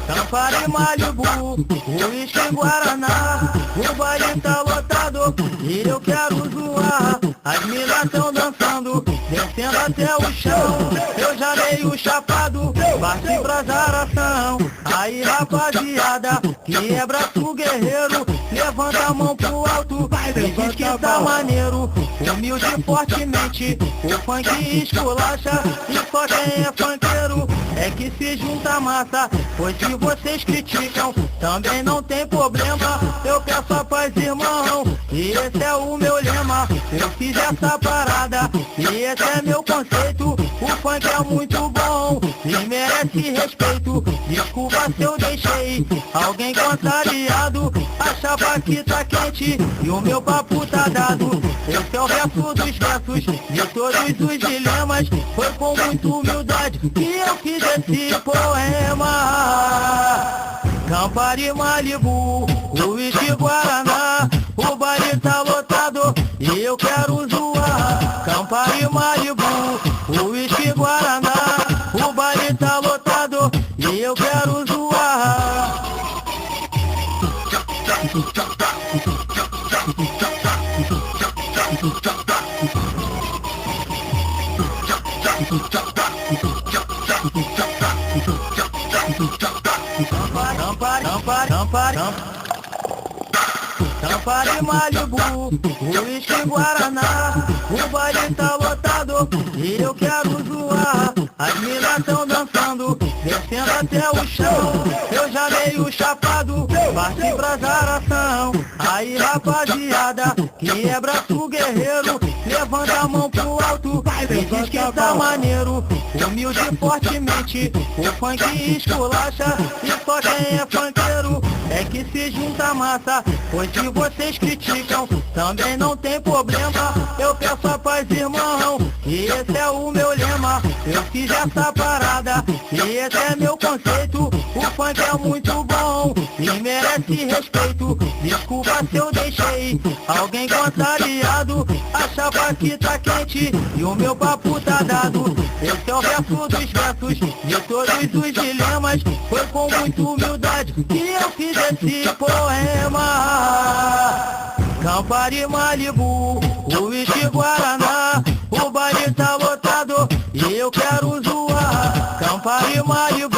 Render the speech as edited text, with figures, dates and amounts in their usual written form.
Campari, Malibu, uísque Guaraná, o baile tá lotado e eu quero zoar. As minas tão dançando, descendo até o chão. Eu já meio chapado, parti pra zaração. Aí rapaziada, que é braço guerreiro, levanta a mão pro alto e diz que tá maneiro. Humilde fortemente, o funk esculacha, e só quem é funkeiro é que se junta massa. Pois se vocês criticam, também não tem problema. Eu peço a paz, irmão, e esse é o meu lema. Eu fiz essa parada, e esse é meu conceito. O funk é muito bom, e merece respeito. Desculpa se eu deixei alguém contrariado. A chapa aqui tá quente, e o meu papo tá dado. Esse é o verso dos versos, de todos os dilemas. Foi com muita humildade que eu fiz esse poema. Campari, Malibu, uísque Guaraná, o baile tá lotado e eu quero zoar. Campari, Malibu, uísque Guaraná, o baile tá lotado e eu quero zoar. Campari, Malibu, uísque Guaraná, o baile tá lotado e eu quero zoar. As minas tão dançando, descendo até o chão. Eu já meio chapado, parti pra zaração. Aí rapaziada, que é braço guerreiro, levanta a mão pro alto e diz que tá maneiro. Humilde fortemente, o funk esculacha, e só quem é funkeiro é que se junta massa. Pois se vocês criticam, também não tem problema. Eu peço a paz, irmão, e esse é o meu lema. Eu fiz essa parada, e esse é meu conceito. O funk é muito bom, e merece respeito. Desculpa se eu deixei alguém contrariado. A chapa aqui tá quente, e o meu papo tá dado. Esse é o verso dos versos, de todos os dilemas. Foi com muita humildade que eu fiz esse poema. Campari, Malibu, uísque Guaraná, o baile tá lotado e eu quero zoar. Campari, Malibu,